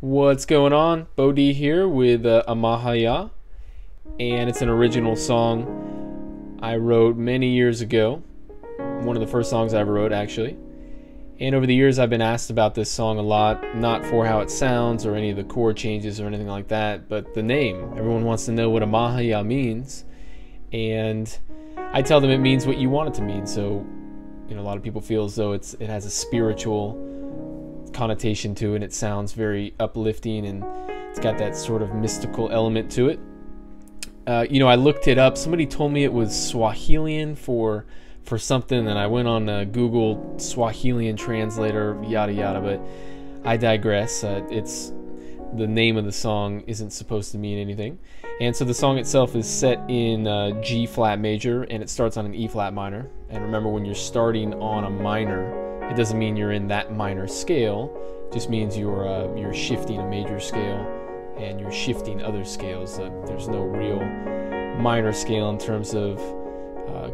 What's going on? Beau D here with Amahaya, and it's an original song I wrote many years ago. One of the first songs I ever wrote, actually. And over the years I've been asked about this song a lot, not for how it sounds or any of the chord changes or anything like that, but the name. Everyone wants to know what Amahaya means, and I tell them it means what you want it to mean. So, a lot of people feel as though it has a spiritual connotation to it. It sounds very uplifting, and it's got that sort of mystical element to it. I looked it up. Somebody told me it was Swahilian for something, and I went on Google Swahilian translator, yada yada, but I digress. It's the name of the song isn't supposed to mean anything. And so the song itself is set in G flat major, and it starts on an E flat minor. And remember, when you're starting on a minor, it doesn't mean you're in that minor scale. It just means you're shifting a major scale and you're shifting other scales. There's no real minor scale in terms of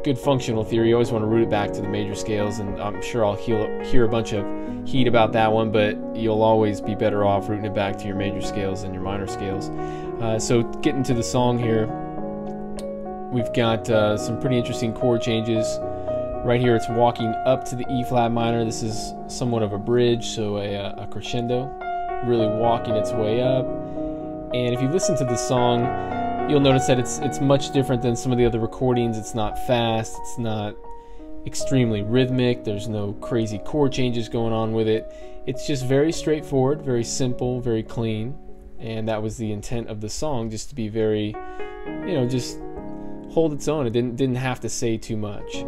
good functional theory. You always want to root it back to the major scales, and I'm sure I'll hear a bunch of heat about that one, but you'll always be better off rooting it back to your major scales than your minor scales. So getting to the song here, we've got some pretty interesting chord changes. Right here it's walking up to the E flat minor. This is somewhat of a bridge, so a crescendo, really walking its way up. And if you listen to the song, you'll notice that it's much different than some of the other recordings. It's not fast, it's not extremely rhythmic, there's no crazy chord changes going on with it. It's just very straightforward, very simple, very clean. And that was the intent of the song, just to be very, just hold its own. It didn't have to say too much.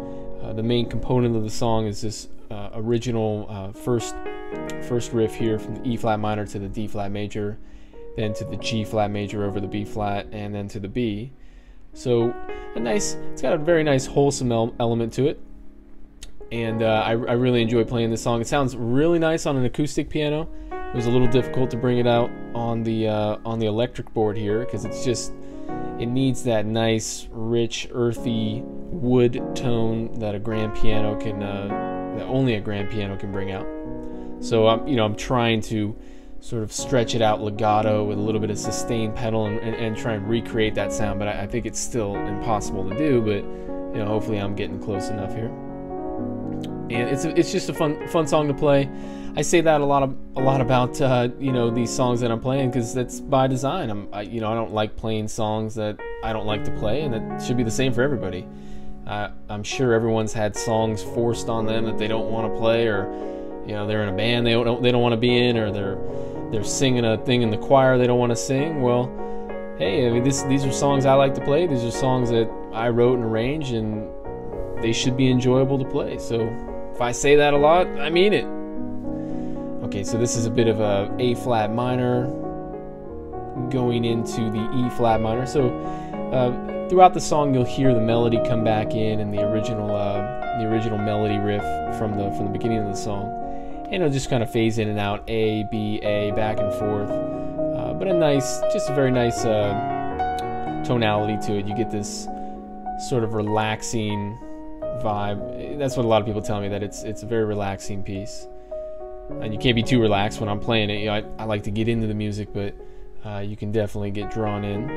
The main component of the song is this original first riff here, from the E flat minor to the D flat major, then to the G flat major over the B flat, and then to the B. So it's got a very nice wholesome element to it, and I really enjoy playing this song. It sounds really nice on an acoustic piano. It was a little difficult to bring it out on the electric board here, because it needs that nice, rich, earthy wood tone that a grand piano can, that only a grand piano can bring out. So I'm trying to sort of stretch it out legato with a little bit of sustain pedal and try and recreate that sound, but I think it's still impossible to do. But hopefully I'm getting close enough here. And it's just a fun song to play. I say that a lot about these songs that I'm playing, because that's by design. I don't like playing songs that I don't like to play, and it should be the same for everybody. I'm sure everyone's had songs forced on them that they don't want to play, or they're in a band they don't want to be in, or they're singing a thing in the choir they don't want to sing. Well, hey, I mean, these are songs I like to play. These are songs that I wrote and arranged, and they should be enjoyable to play. So if I say that a lot, I mean it. Okay, so this is a bit of a A flat minor going into the E flat minor. So throughout the song, you'll hear the melody come back in, and the original melody riff from the beginning of the song, and it'll just kind of phase in and out, A, B, A, back and forth. But just a very nice tonality to it. You get this sort of relaxing vibe. That's what a lot of people tell me, that it's a very relaxing piece. And you can't be too relaxed when I'm playing it. I like to get into the music, but you can definitely get drawn in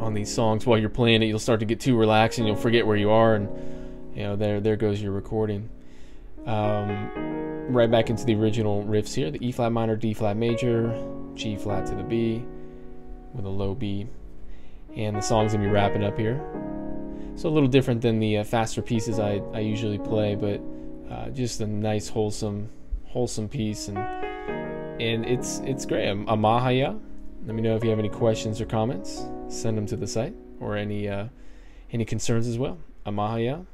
on these songs. While you're playing it, you'll start to get too relaxed, and you'll forget where you are, and there goes your recording. Right back into the original riffs here: the E flat minor, D flat major, G flat to the B with a low B, and the song's gonna be wrapping up here. So a little different than the faster pieces I usually play, but just a nice wholesome piece, and it's great. Amahaya. Let me know if you have any questions or comments. Send them to the site, or any concerns as well. Amahaya.